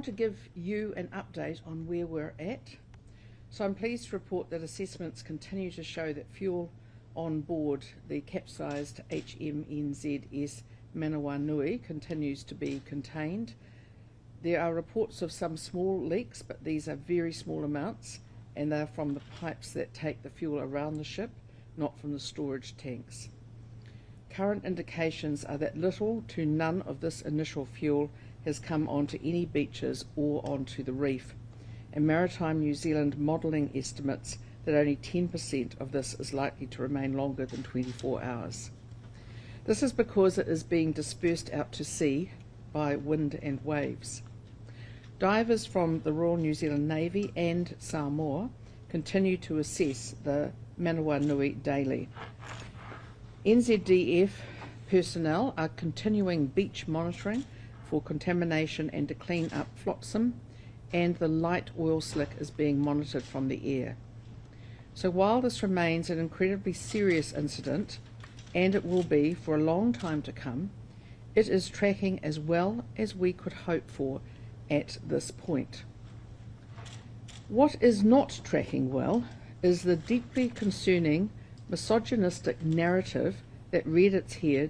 To give you an update on where we're at. So I'm pleased to report that assessments continue to show that fuel on board the capsized HMS Manawanui continues to be contained. There are reports of some small leaks, but these are very small amounts, and they're from the pipes that take the fuel around the ship, not from the storage tanks. Current indications are that little to none of this initial fuel has come onto any beaches or onto the reef, and Maritime New Zealand modelling estimates that only 10% of this is likely to remain longer than 24 hours. This is because it is being dispersed out to sea by wind and waves. Divers from the Royal New Zealand Navy and Samoa continue to assess the Manawanui daily. NZDF personnel are continuing beach monitoring for contamination and to clean up flotsam, and the light oil slick is being monitored from the air. So while this remains an incredibly serious incident, and it will be for a long time to come, it is tracking as well as we could hope for at this point. What is not tracking well is the deeply concerning misogynistic narrative that reared its head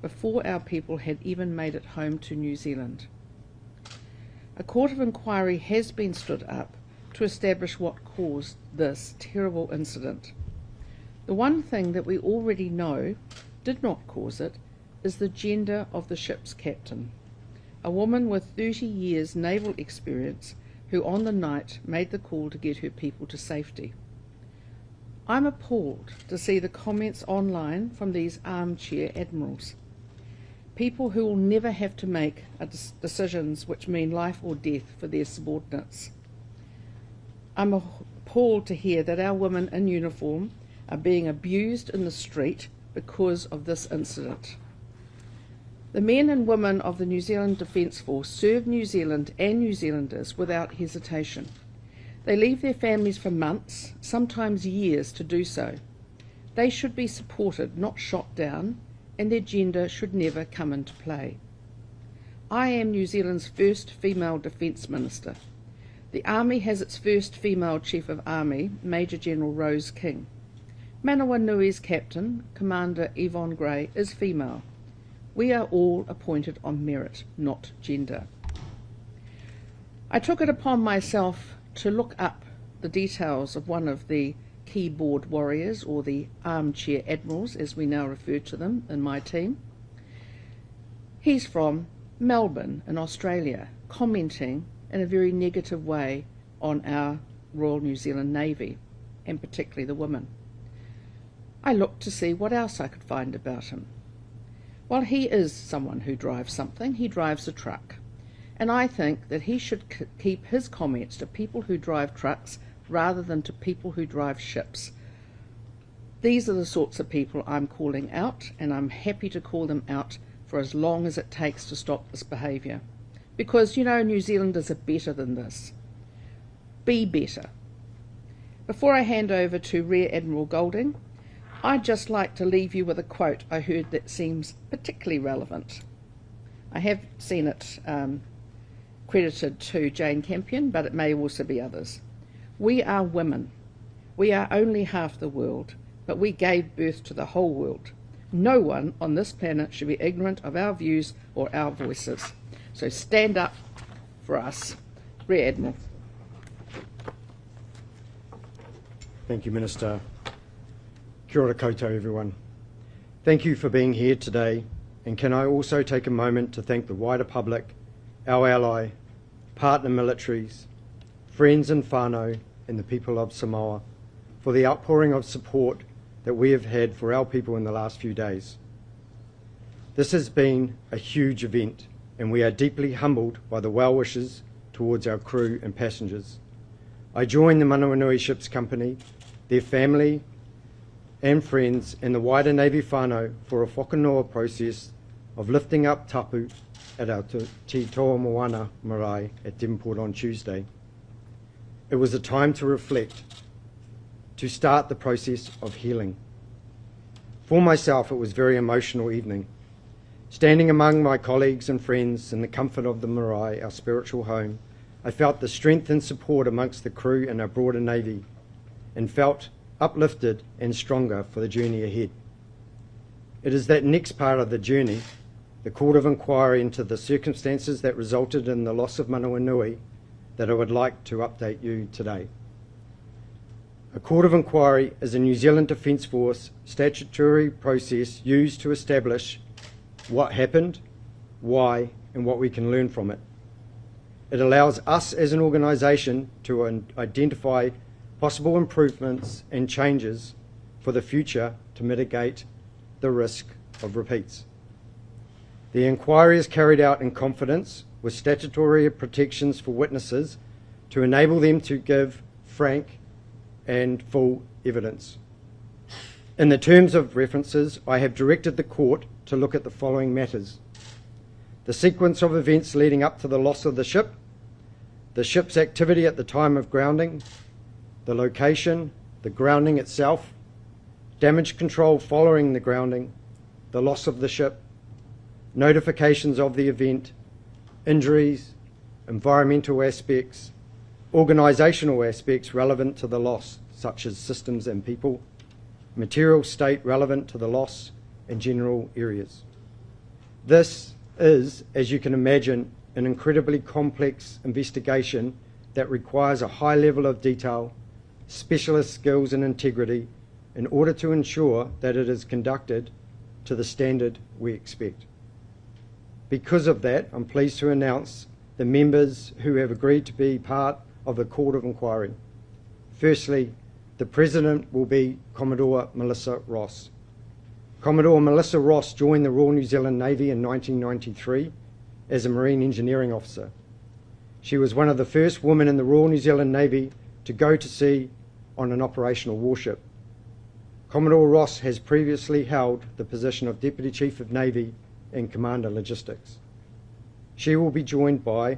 before our people had even made it home to New Zealand. A court of inquiry has been stood up to establish what caused this terrible incident. The one thing that we already know did not cause it is the gender of the ship's captain, a woman with 30 years naval experience who on the night made the call to get her people to safety. I'm appalled to see the comments online from these armchair admirals. People who will never have to make decisions which mean life or death for their subordinates. I'm appalled to hear that our women in uniform are being abused in the street because of this incident. The men and women of the New Zealand Defence Force serve New Zealand and New Zealanders without hesitation. They leave their families for months, sometimes years, to do so. They should be supported, not shot down, and their gender should never come into play. I am New Zealand's first female Defence Minister. The Army has its first female Chief of Army, Major General Rose King. Manawanui's captain, Commander Yvonne Gray, is female. We are all appointed on merit, not gender. I took it upon myself to look up the details of one of the keyboard warriors, or the armchair admirals as we now refer to them in my team. He's from Melbourne in Australia, commenting in a very negative way on our Royal New Zealand Navy, and particularly the women. I looked to see what else I could find about him. Well, he is someone who drives something. He drives a truck, and I think that he should keep his comments to people who drive trucks rather than to people who drive ships. These are the sorts of people I'm calling out, and I'm happy to call them out for as long as it takes to stop this behaviour. Because, you know, New Zealanders are better than this. Be better. Before I hand over to Rear Admiral Golding, I'd just like to leave you with a quote I heard that seems particularly relevant. I have seen it credited to Jane Campion, but it may also be others. We are women. We are only half the world, but we gave birth to the whole world. No one on this planet should be ignorant of our views or our voices. So stand up for us. Rear Admiral. Thank you, Minister. Kia ora koutou, everyone. Thank you for being here today, and can I also take a moment to thank the wider public, our ally, partner militaries, friends and whānau, and the people of Samoa for the outpouring of support that we have had for our people in the last few days. This has been a huge event, and we are deeply humbled by the well wishes towards our crew and passengers. I join the Manawanui Ships Company, their family and friends, and the wider Navy whānau for a whakanoa process of lifting up tapu at our Te Toa Moana marae at Devonport on Tuesday. It was a time to reflect, to start the process of healing. For myself, it was a very emotional evening. Standing among my colleagues and friends in the comfort of the marae, our spiritual home, I felt the strength and support amongst the crew and our broader Navy, and felt uplifted and stronger for the journey ahead. It is that next part of the journey, the Court of Inquiry into the circumstances that resulted in the loss of Manawanui, that I would like to update you today. A Court of Inquiry is a New Zealand Defence Force statutory process used to establish what happened, why, and what we can learn from it. It allows us as an organisation to identify possible improvements and changes for the future to mitigate the risk of repeats. The inquiry is carried out in confidence with statutory protections for witnesses to enable them to give frank and full evidence. In the terms of references, I have directed the court to look at the following matters: the sequence of events leading up to the loss of the ship's activity at the time of grounding, the location, the grounding itself, damage control following the grounding, the loss of the ship, notifications of the event, injuries, environmental aspects, organisational aspects relevant to the loss, such as systems and people, material state relevant to the loss, and general areas. This is, as you can imagine, an incredibly complex investigation that requires a high level of detail, specialist skills and integrity in order to ensure that it is conducted to the standard we expect. Because of that, I'm pleased to announce the members who have agreed to be part of the Court of Inquiry. Firstly, the President will be Commodore Melissa Ross. Commodore Melissa Ross joined the Royal New Zealand Navy in 1993 as a Marine Engineering Officer. She was one of the first women in the Royal New Zealand Navy to go to sea on an operational warship. Commodore Ross has previously held the position of Deputy Chief of Navy and Commander Logistics. She will be joined by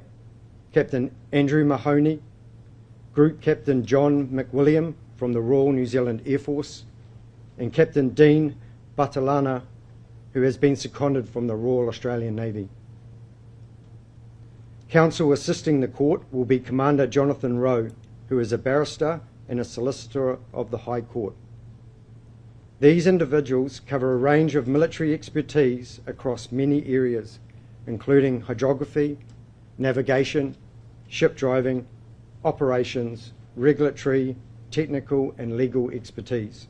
Captain Andrew Mahoney, Group Captain John McWilliam from the Royal New Zealand Air Force, and Captain Dean Batalana, who has been seconded from the Royal Australian Navy. Counsel assisting the court will be Commander Jonathan Rowe, who is a barrister and a solicitor of the High Court. These individuals cover a range of military expertise across many areas, including hydrography, navigation, ship driving, operations, regulatory, technical and legal expertise.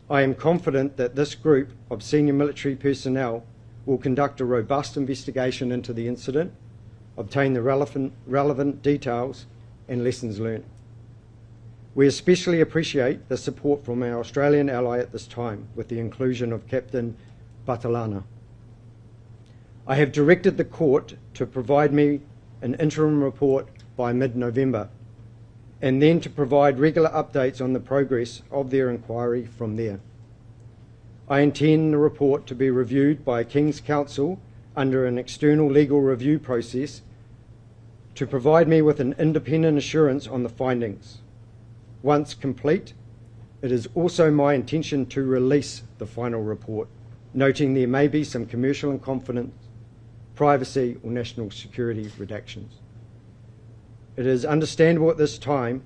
I am confident that this group of senior military personnel will conduct a robust investigation into the incident, obtain the relevant details and lessons learned. We especially appreciate the support from our Australian ally at this time, with the inclusion of Captain Batalana. I have directed the court to provide me an interim report by mid-November, and then to provide regular updates on the progress of their inquiry from there. I intend the report to be reviewed by a King's Counsel under an external legal review process to provide me with an independent assurance on the findings. Once complete, it is also my intention to release the final report, noting there may be some commercial and confidence, privacy or national security redactions. It is understandable at this time,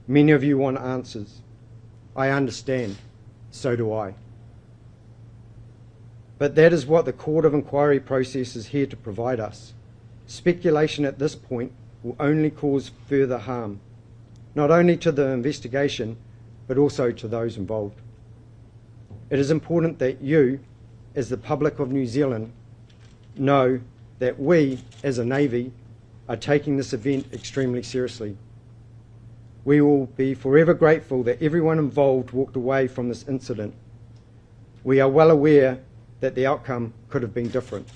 many of you want answers. I understand, so do I. But that is what the Court of Inquiry process is here to provide us. Speculation at this point will only cause further harm, not only to the investigation, but also to those involved. It is important that you, as the public of New Zealand, know that we, as a Navy, are taking this event extremely seriously. We will be forever grateful that everyone involved walked away from this incident. We are well aware that the outcome could have been different.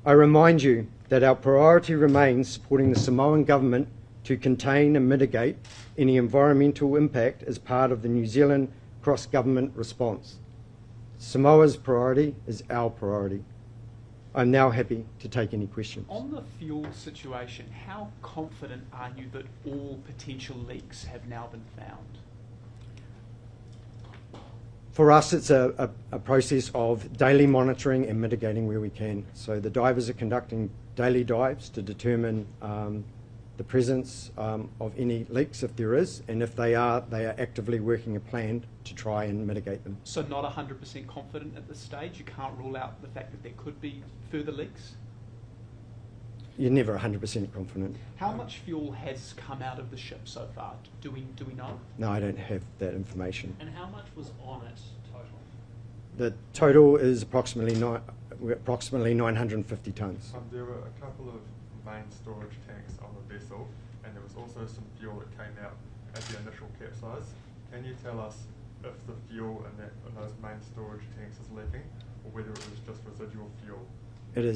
I remind you that our priority remains supporting the Samoan government to contain and mitigate any environmental impact as part of the New Zealand cross-government response. Samoa's priority is our priority. I'm now happy to take any questions. On the fuel situation, how confident are you that all potential leaks have now been found? For us, it's a process of daily monitoring and mitigating where we can. So the divers are conducting daily dives to determine the presence of any leaks if there is, and if they are actively working a plan to try and mitigate them. So not 100% confident at this stage? You can't rule out the fact that there could be further leaks? You're never 100% confident. How much fuel has come out of the ship so far? Do we know? No, I don't have that information. And how much was on it total? The total is approximately 950 tonnes. There were a couple of main storage tanks on the vessel, and there was also some fuel that came out at the initial capsize. Can you tell us if the fuel in those main storage tanks is leaking, or whether it was just residual fuel? It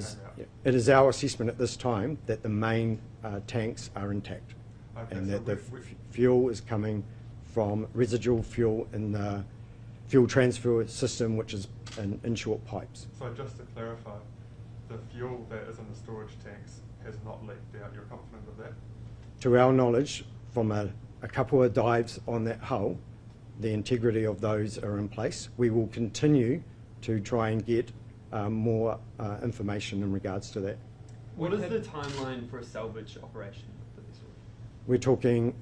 is our assessment at this time that the main tanks are intact, Okay, and so that the we- fuel is coming from residual fuel in the fuel transfer system, which is in short pipes. So just to clarify, the fuel that is in the storage tanks has not leaked out. You're confident of that? To our knowledge, from a couple of dives on that hull, the integrity of those are in place. We will continue to try and get more information in regards to that. What is the timeline for a salvage operation for this one? We're talking,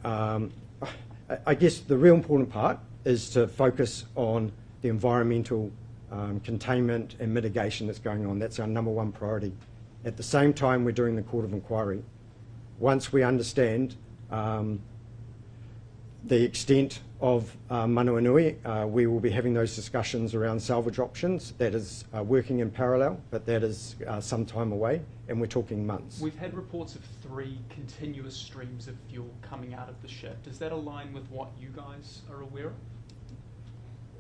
I guess the real important part is to focus on the environmental containment and mitigation that's going on. That's our number one priority. At the same time, we're doing the court of inquiry. Once we understand the extent of Manawanui, we will be having those discussions around salvage options. That is working in parallel, but that is some time away, and we're talking months. We've had reports of 3 continuous streams of fuel coming out of the ship. Does that align with what you guys are aware of?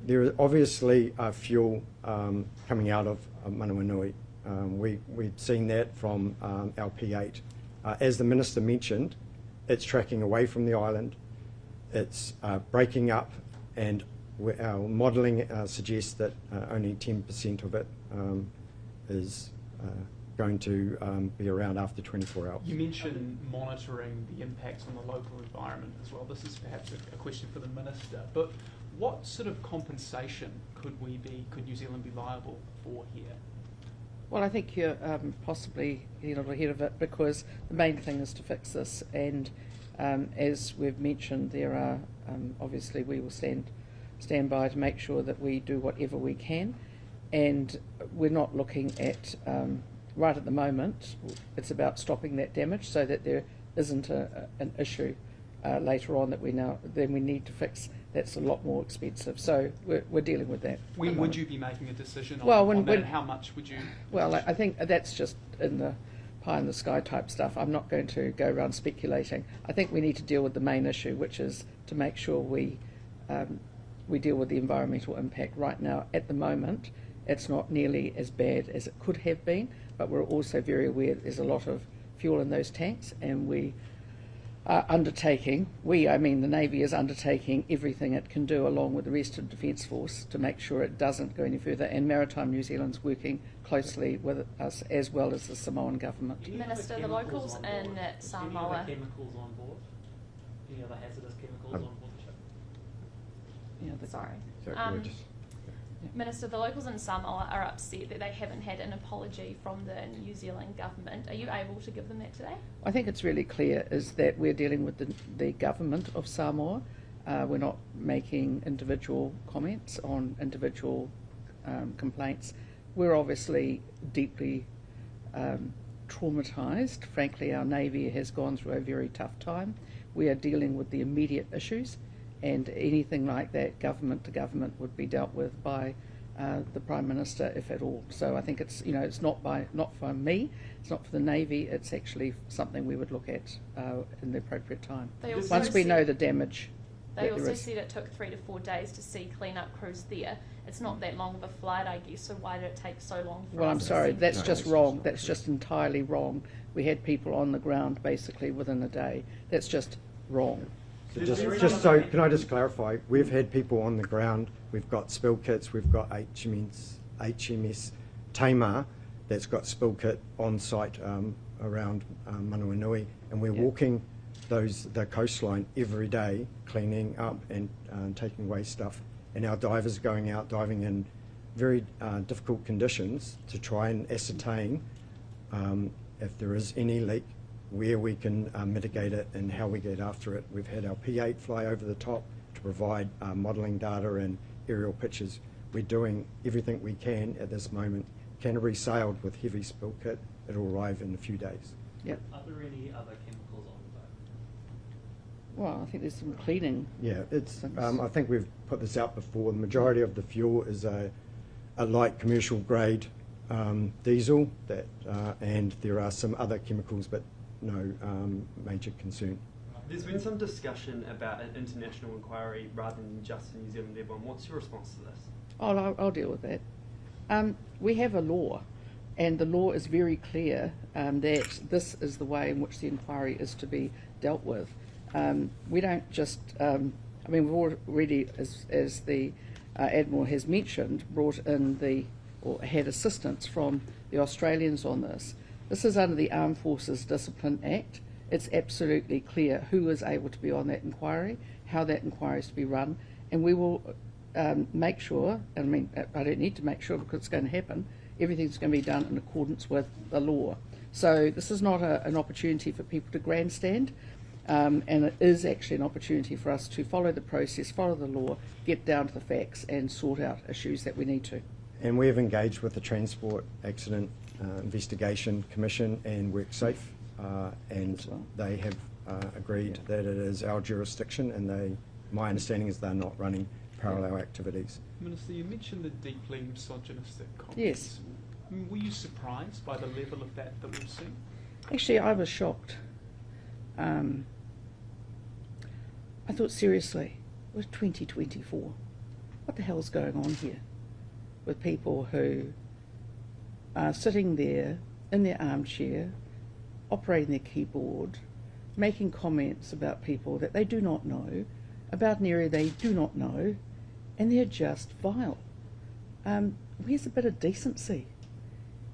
There is obviously fuel coming out of Manawanui. We've seen that from our P8. As the Minister mentioned, it's tracking away from the island. It's breaking up, and our modelling suggests that only 10% of it is going to be around after 24 hours. You mentioned monitoring the impacts on the local environment as well. This is perhaps a question for the Minister, but what sort of compensation could New Zealand be liable for here? Well, I think you're possibly a little ahead of it, because the main thing is to fix this, and as we've mentioned, there are obviously we will stand by to make sure that we do whatever we can, and we're not looking at right at the moment. It's about stopping that damage so that there isn't an issue later on that we need to fix. That's a lot more expensive. So we're dealing with that. When would you be making a decision on, Well, on that, and how much would you? Well, I think that's just in the pie in the sky type stuff. I'm not going to go around speculating. I think we need to deal with the main issue, which is to make sure we deal with the environmental impact. Right now, at the moment, it's not nearly as bad as it could have been, but we're also very aware that there's a lot of fuel in those tanks, and we are undertaking, the Navy is undertaking everything it can do along with the rest of the Defence Force to make sure it doesn't go any further, and Maritime New Zealand's working closely with us as well as the Samoan government. Do you have Minister, the locals in Samoa. Any other chemicals on board? Any other hazardous chemicals on board the ship? Yeah, Sorry. So we're just- Minister, the locals in Samoa are upset that they haven't had an apology from the New Zealand government. Are you able to give them that today? I think it's really clear is that we're dealing with the government of Samoa. We're not making individual comments on individual complaints. We're obviously deeply traumatised. Frankly, our Navy has gone through a very tough time. We are dealing with the immediate issues, and anything like that, government to government, would be dealt with by the Prime Minister, if at all. So I think it's it's not for me, it's not for the Navy. It's actually something we would look at in the appropriate time They also once we said- know the damage. They that there also is. said it took 3 to 4 days to see clean-up crews there. It's not that long of a flight, I guess, so why did it take so long for Well, us I'm to sorry, see that's crews? just wrong. That's just entirely wrong. We had people on the ground basically within a day. That's just wrong. So just so, can I just clarify? We've had people on the ground. We've got spill kits. We've got HMS Tamar that's got spill kit on site around Manawanui, and we're walking the coastline every day, cleaning up and taking away stuff. And our divers going out diving in very difficult conditions to try and ascertain if there is any leak, where we can mitigate it and how we get after it. We've had our P8 fly over the top to provide modelling data and aerial pictures. We're doing everything we can at this moment. Canterbury sailed with heavy spill kit. It'll arrive in a few days. Yep. Are there any other chemicals on the boat? Well, I think there's some cleaning. Yeah, it's. I think we've put this out before. The majority of the fuel is a light commercial grade diesel, that, and there are some other chemicals, but no major concern. There's been some discussion about an international inquiry rather than just a New Zealand level. What's your response to this? I'll deal with that. We have a law, and the law is very clear that this is the way in which the inquiry is to be dealt with. We don't just, we've already, as the Admiral has mentioned, brought in or had assistance from the Australians on this. This is under the Armed Forces Discipline Act. It's absolutely clear who is able to be on that inquiry, how that inquiry is to be run, and we will make sure, I don't need to make sure because it's going to happen, everything's going to be done in accordance with the law. So this is not an opportunity for people to grandstand, and it is actually an opportunity for us to follow the process, follow the law, get down to the facts and sort out issues that we need to. And we have engaged with the Transport Accident Investigation Commission and WorkSafe, and they have agreed that it is our jurisdiction, and my understanding is they're not running parallel activities. Minister, you mentioned the deeply misogynistic comments. Yes. Were you surprised by the level of that we've seen? Actually, I was shocked. I thought, seriously, it was 2024. What the hell's going on here with people who are sitting there in their armchair, operating their keyboard, making comments about people that they do not know, about an area they do not know, and they're just vile. Where's a bit of decency?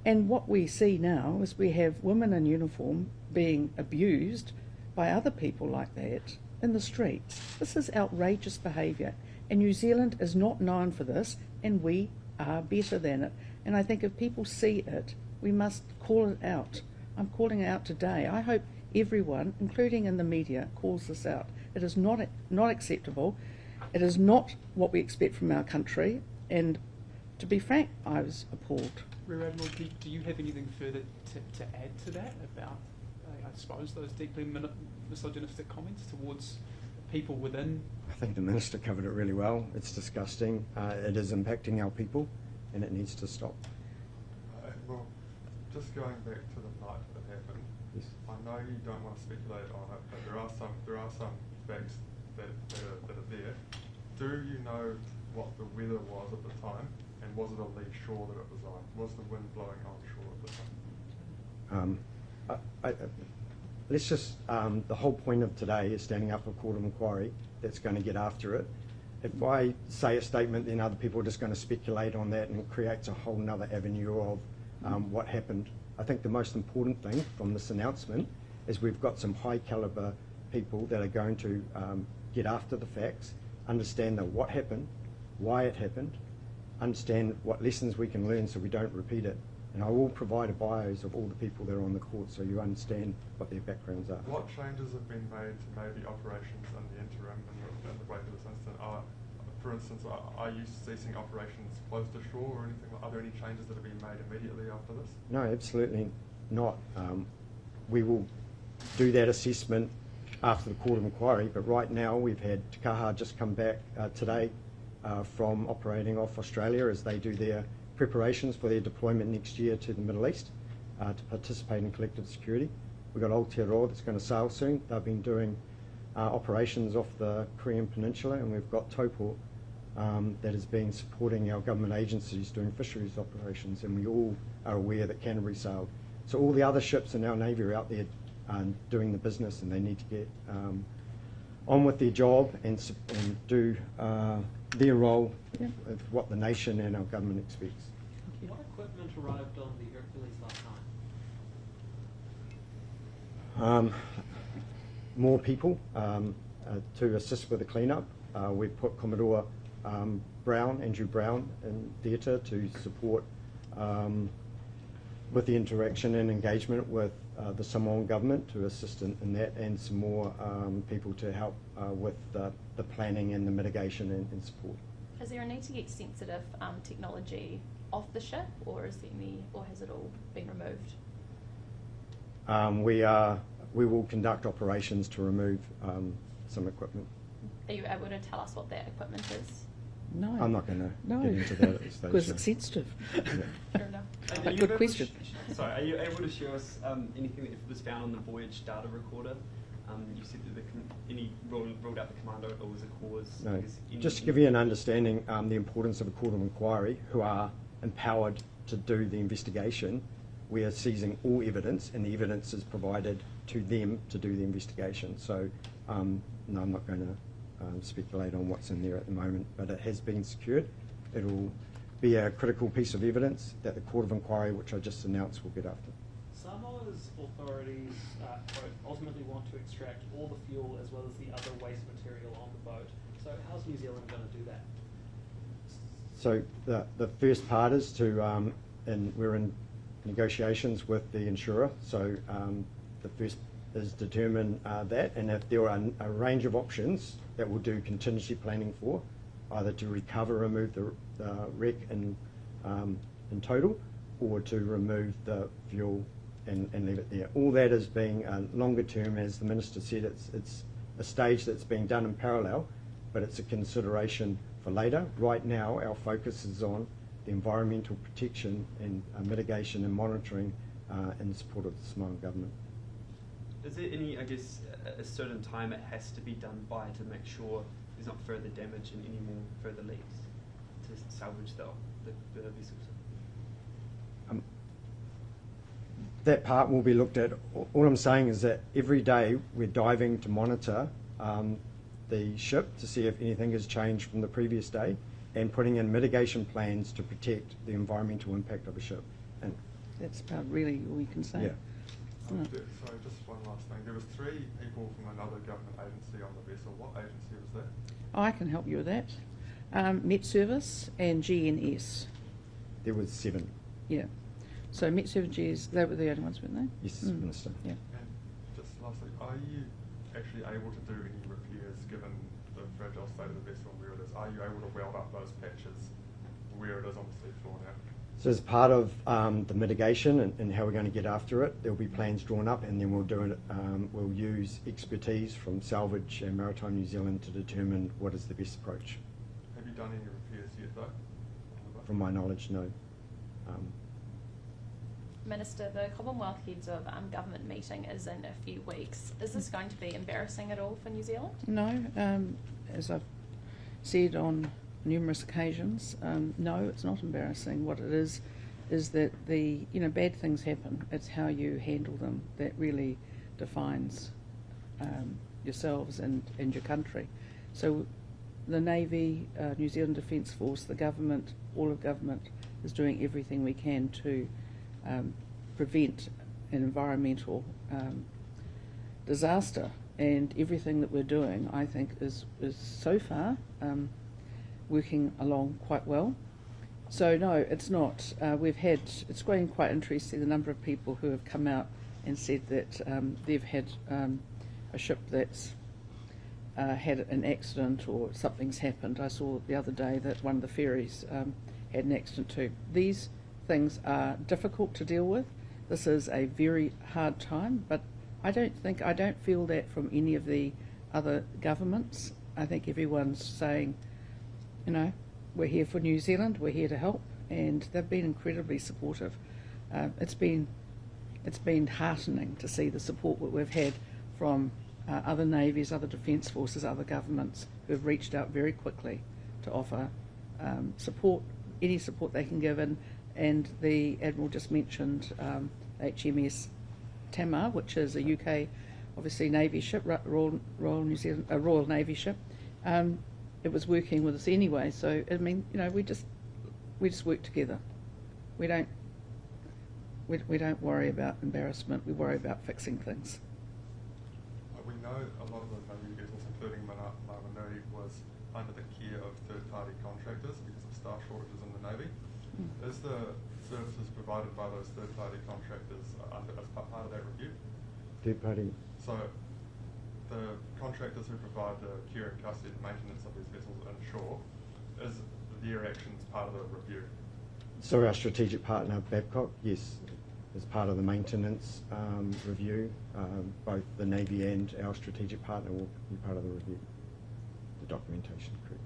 And what we see now is we have women in uniform being abused by other people like that in the streets. This is outrageous behaviour, and New Zealand is not known for this, and we are better than it. And I think if people see it, we must call it out. I'm calling it out today. I hope everyone, including in the media, calls this out. It is not acceptable. It is not what we expect from our country, and to be frank, I was appalled. Rear Admiral, do you have anything further to add to that about, I suppose, those deeply misogynistic comments towards people within? I think the Minister covered it really well. It's disgusting. It is impacting our people, and it needs to stop. Well, just going back to the night that happened, Yes. I know you don't want to speculate on it, but there are some facts that are there. Do you know what the weather was at the time, and was it a lee shore that it was on? Was the wind blowing onshore at the time? Let's just, the whole point of today is standing up a court of inquiry that's going to get after it. If I say a statement, then other people are just going to speculate on that, and it creates a whole nother avenue of what happened. I think the most important thing from this announcement is we've got some high calibre people that are going to get after the facts, understand what happened, why it happened, understand what lessons we can learn so we don't repeat it. And I will provide a bios of all the people that are on the court so you understand what their backgrounds are. What changes have been made to maybe operations in the interim in the wake of this incident? For instance, are you ceasing operations close to shore or anything? Are there any changes that have been made immediately after this? No, absolutely not. We will do that assessment after the court of inquiry, but right now we've had Te Kaha just come back today from operating off Australia as they do their preparations for their deployment next year to the Middle East to participate in collective security. We've got Aotearoa that's going to sail soon. They've been doing operations off the Korean Peninsula, and we've got Taupo that has been supporting our government agencies doing fisheries operations, and we all are aware that Canterbury sailed. So all the other ships in our Navy are out there doing the business, and they need to get on with their job and do their role of what the nation and our government expects. What equipment arrived on the Hercules last night? More people to assist with the cleanup. We've put Commodore Andrew Brown in theatre to support with the interaction and engagement with the Samoan government to assist in that, and some more people to help with the planning and the mitigation and support. Is there a need to get sensitive technology off the ship, or has it all been removed? We will conduct operations to remove some equipment. Are you able to tell us what that equipment is? No. I'm not going to No. get into that at this stage. Because so. it's sensitive. Yeah. Fair enough. And A are you good able question. Sorry, are you able to show us anything that was found on the voyage data recorder? You said that any ruled out the commando or was a cause? No. Is any- Just to give you an understanding, the importance of a court of inquiry, who are empowered to do the investigation, we are seizing all evidence, and the evidence is provided to them to do the investigation. So, no, I'm not going to speculate on what's in there at the moment, but it has been secured. It will be a critical piece of evidence that the court of inquiry, which I just announced, will get after. Samoa's authorities quote, ultimately want to extract all the fuel as well as the other waste material on the boat. So how's New Zealand going to do that? So the first part is to, and we're in negotiations with the insurer, so the first is determine that, and if there are a range of options that we'll do contingency planning for, either to recover, remove the wreck in total, or to remove the fuel and leave it there. All that is being longer term, as the Minister said, it's a stage that's being done in parallel, but it's a consideration for later. Right now, our focus is on the environmental protection and mitigation and monitoring in support of the Samoan government. Is there any, I guess, a certain time it has to be done by to make sure there's not further damage and any more further leaks to salvage the vessels? That part will be looked at. All I'm saying is that every day we're diving to monitor the ship to see if anything has changed from the previous day, and putting in mitigation plans to protect the environmental impact of a ship. And That's about really all you can say. yeah, Sorry, just one last thing. There was 3 people from another government agency on the vessel. What agency was that? Oh, I can help you with that. Met Service and GNS. there was 7. Yeah. So Met Service, GNS, they were the only ones, weren't they? Yes, Mm. Minister. Yeah. And just lastly, are you actually able to do any repairs given the fragile state of the vessel where it is? Are you able to weld up those patches where it is on the seafloor now? So as part of the mitigation and how we're going to get after it, there'll be plans drawn up, and then we'll do it. We'll use expertise from Salvage and Maritime New Zealand to determine what is the best approach. Have you done any repairs yet though? From my knowledge, no. Minister, the Commonwealth Heads of Government meeting is in a few weeks. Is this going to be embarrassing at all for New Zealand? No, as I've said on numerous occasions, no, it's not embarrassing. What it is that bad things happen. It's how you handle them that really defines yourselves and your country. So the Navy, New Zealand Defence Force, the government, all of government is doing everything we can to prevent an environmental disaster, and everything that we're doing, I think, is so far working along quite well. So no, it's not. It's been quite interesting the number of people who have come out and said that they've had a ship that's had an accident or something's happened. I saw the other day that one of the ferries had an accident too. These things are difficult to deal with. This is a very hard time, but I don't feel that from any of the other governments. I think everyone's saying, we're here for New Zealand, we're here to help, and they've been incredibly supportive. It's been heartening to see the support that we've had from other navies, other defence forces, other governments who have reached out very quickly to offer support, any support they can give. And the Admiral just mentioned HMS Tamar, which is a UK, obviously, Navy ship, Royal Navy ship. It was working with us anyway, so I mean, we just work together. We don't worry about embarrassment. We worry about fixing things. We know a lot of the Navy vessels, including Manawanui, was under the care of third-party contractors because of staff shortages in the Navy. Is the services provided by those third-party contractors as part of that review? Third party. So the contractors who provide the care and custody and maintenance of these vessels inshore, is their actions part of the review? So our strategic partner, Babcock, yes, as part of the maintenance review, both the Navy and our strategic partner will be part of the review, the documentation, correct.